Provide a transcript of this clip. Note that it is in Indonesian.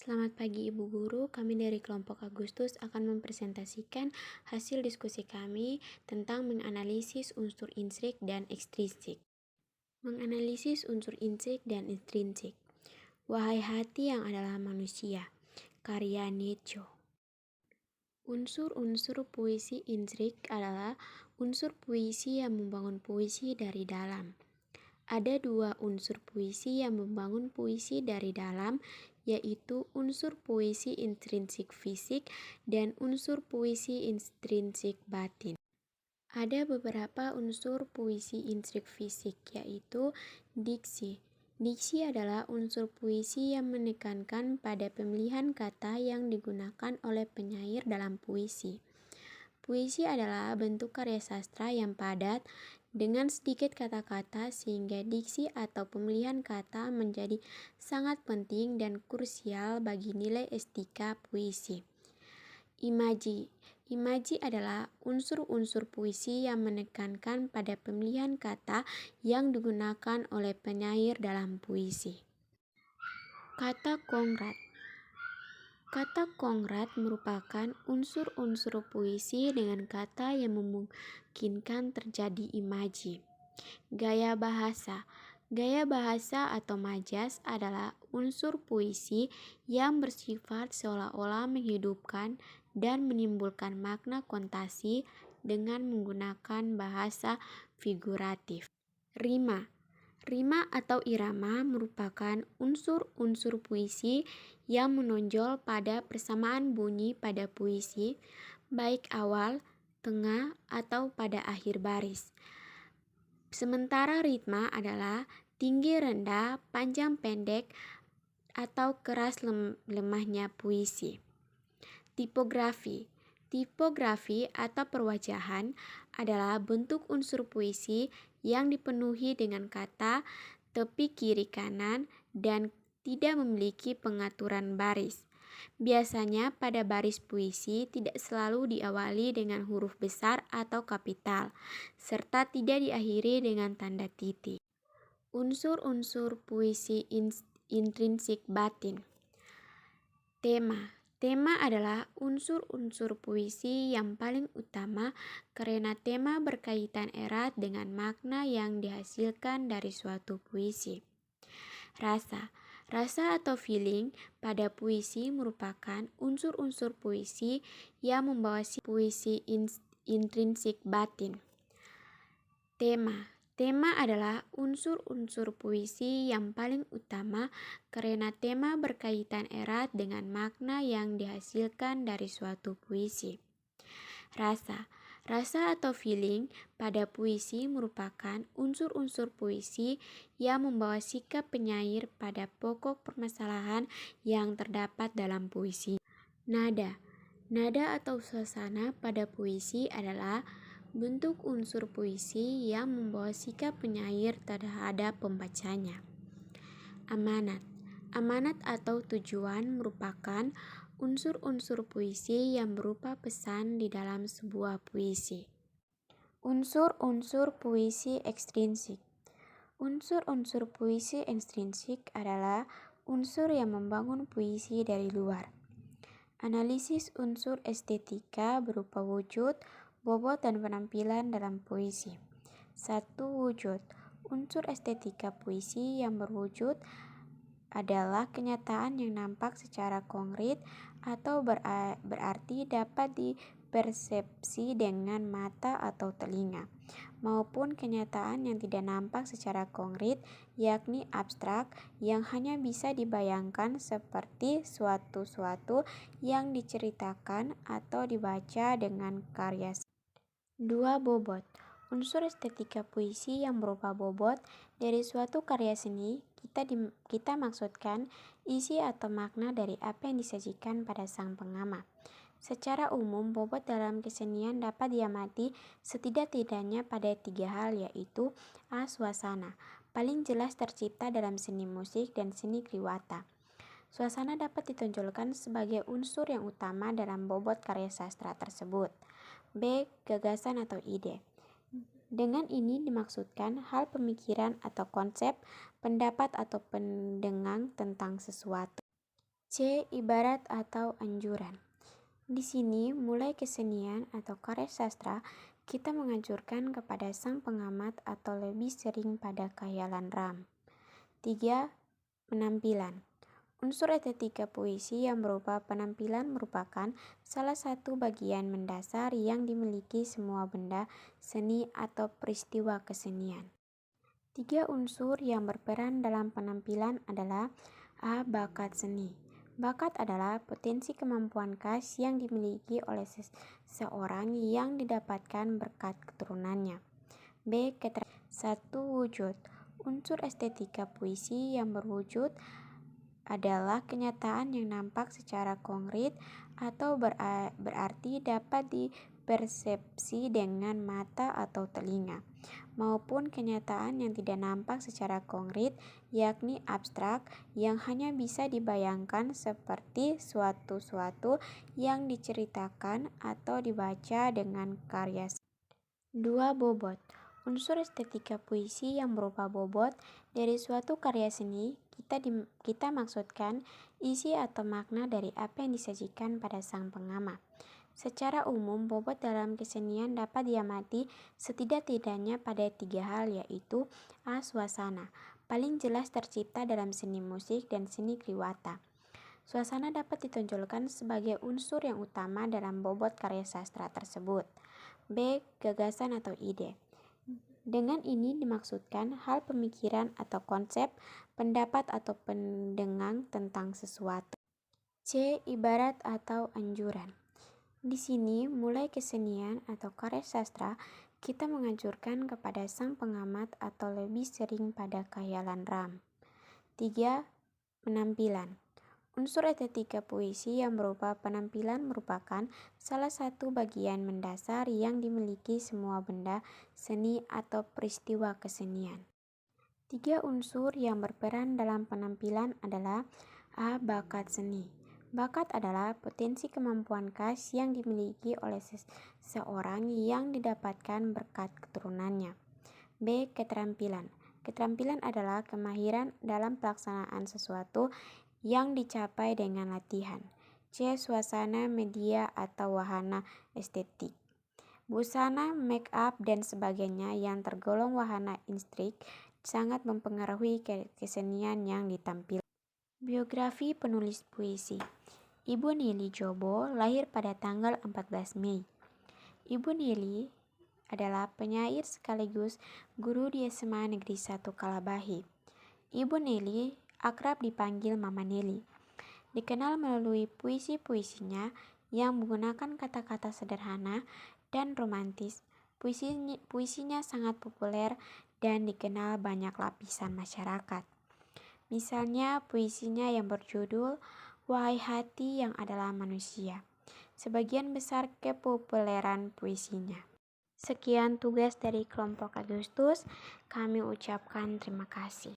Selamat pagi Ibu Guru, kami dari kelompok Agustus akan mempresentasikan hasil diskusi kami tentang menganalisis unsur intrinsik dan ekstrinsik. Menganalisis unsur intrinsik dan ekstrinsik. Wahai hati yang adalah manusia, karya Nietzsche. Unsur-unsur puisi intrinsik adalah unsur puisi yang membangun puisi dari dalam. Ada dua unsur puisi yang membangun puisi dari dalam, yaitu unsur puisi intrinsik fisik dan unsur puisi intrinsik batin. Ada beberapa unsur puisi intrinsik fisik, yaitu diksi. Diksi adalah unsur puisi yang menekankan pada pemilihan kata yang digunakan oleh penyair dalam puisi. Puisi adalah bentuk karya sastra yang padat dengan sedikit kata-kata sehingga diksi atau pemilihan kata menjadi sangat penting dan krusial bagi nilai estetika puisi. Imaji. Imaji adalah unsur-unsur puisi yang menekankan pada pemilihan kata yang digunakan oleh penyair dalam puisi. Kata kongrat. Kata kongrat merupakan unsur-unsur puisi dengan kata yang memungkinkan terjadi imaji. Gaya bahasa. Gaya bahasa atau majas adalah unsur puisi yang bersifat seolah-olah menghidupkan dan menimbulkan makna kontasi dengan menggunakan bahasa figuratif. Rima. Rima atau irama merupakan unsur-unsur puisi yang menonjol pada persamaan bunyi pada puisi, baik awal, tengah, atau pada akhir baris. Sementara ritma adalah tinggi rendah, panjang pendek, atau keras lemahnya puisi. Tipografi. Tipografi atau perwajahan adalah bentuk unsur puisi yang dipenuhi dengan kata, tepi kiri kanan, dan tidak memiliki pengaturan baris. Biasanya pada baris puisi tidak selalu diawali dengan huruf besar atau kapital, serta tidak diakhiri dengan tanda titik. Unsur-unsur puisi intrinsik batin. Tema. Tema adalah unsur-unsur puisi yang paling utama karena tema berkaitan erat dengan makna yang dihasilkan dari suatu puisi. Rasa. Rasa atau feeling pada puisi merupakan unsur-unsur puisi yang membawa puisi intrinsik batin. Tema. Tema adalah unsur-unsur puisi yang paling utama karena tema berkaitan erat dengan makna yang dihasilkan dari suatu puisi. Rasa. Rasa atau feeling pada puisi merupakan unsur-unsur puisi yang membawa sikap penyair pada pokok permasalahan yang terdapat dalam puisi. Nada. Nada atau suasana pada puisi adalah bentuk unsur puisi yang membawa sikap penyair terhadap pembacanya. Amanat. Amanat atau tujuan merupakan unsur-unsur puisi yang berupa pesan di dalam sebuah puisi. Unsur-unsur puisi ekstrinsik. Unsur-unsur puisi ekstrinsik adalah unsur yang membangun puisi dari luar. Analisis unsur estetika berupa wujud, bobot, dan penampilan dalam puisi. 1. Wujud. Unsur estetika puisi yang berwujud adalah kenyataan yang nampak secara konkret atau berarti dapat dipersepsi dengan mata atau telinga, maupun kenyataan yang tidak nampak secara konkret, yakni abstrak, yang hanya bisa dibayangkan seperti suatu yang diceritakan atau dibaca dengan karya. 2. Bobot. Unsur estetika puisi yang berupa bobot dari suatu karya seni, kita maksudkan isi atau makna dari apa yang disajikan pada sang pengamat. Secara umum, bobot dalam kesenian dapat diamati setidak-tidaknya pada 3 hal, yaitu A. Suasana. Paling jelas tercipta dalam seni musik dan seni kliwata. Suasana dapat ditonjolkan sebagai unsur yang utama dalam bobot karya sastra tersebut. B. Gagasan atau ide. Dengan ini dimaksudkan hal pemikiran atau konsep, pendapat atau pendengang tentang sesuatu. C. Ibarat atau anjuran. Di sini, mulai kesenian atau karya sastra, kita menganjurkan kepada sang pengamat atau lebih sering pada khayalan ram. 3. Penampilan. Unsur estetika puisi yang berupa penampilan merupakan salah satu bagian mendasar yang dimiliki semua benda seni atau peristiwa kesenian. 3 unsur yang berperan dalam penampilan adalah A. Bakat seni. Bakat adalah potensi kemampuan khas yang dimiliki oleh seseorang yang didapatkan berkat keturunannya. B. Keterangan. 1. Wujud. Unsur estetika puisi yang berwujud adalah kenyataan yang nampak secara konkret atau berarti dapat dipersepsi dengan mata atau telinga, maupun kenyataan yang tidak nampak secara konkret, yakni abstrak, yang hanya bisa dibayangkan seperti suatu yang diceritakan atau dibaca dengan karya. 2. Bobot. Unsur estetika puisi yang berupa bobot dari suatu karya seni, kita maksudkan isi atau makna dari apa yang disajikan pada sang pengamat. Secara umum, bobot dalam kesenian dapat diamati setidak-tidaknya pada 3 hal, yaitu A. Suasana. Paling jelas tercipta dalam seni musik dan seni kliwata. Suasana dapat ditonjolkan sebagai unsur yang utama dalam bobot karya sastra tersebut. B. Gagasan atau ide. Dengan ini dimaksudkan hal pemikiran atau konsep, pendapat atau pendengang tentang sesuatu. C. Ibarat atau anjuran. Di sini, mulai kesenian atau karya sastra, kita menganjurkan kepada sang pengamat atau lebih sering pada khayalan ram. 3. Penampilan. Unsur estetika puisi yang berupa penampilan merupakan salah satu bagian mendasar yang dimiliki semua benda seni atau peristiwa kesenian. 3 unsur yang berperan dalam penampilan adalah A. Bakat seni. Bakat adalah potensi kemampuan khas yang dimiliki oleh seseorang yang didapatkan berkat keturunannya. B. Keterampilan. Keterampilan adalah kemahiran dalam pelaksanaan sesuatu yang dicapai dengan latihan. C. Suasana, media, atau wahana estetik. Busana, make up, dan sebagainya yang tergolong wahana instrik sangat mempengaruhi kesenian yang ditampilkan. Biografi penulis puisi. Ibu Neli Jobo lahir pada tanggal 14 Mei. Ibu Neli adalah penyair sekaligus guru di SMA Negeri 1 Kalabahi. Ibu Neli akrab dipanggil Mama Neli. Dikenal melalui puisi-puisinya yang menggunakan kata-kata sederhana dan romantis. Puisinya sangat populer dan dikenal banyak lapisan masyarakat. Misalnya puisinya yang berjudul Wahai Hati yang Adalah Manusia. Sebagian besar kepopuleran puisinya. Sekian tugas dari kelompok Agustus. Kami ucapkan terima kasih.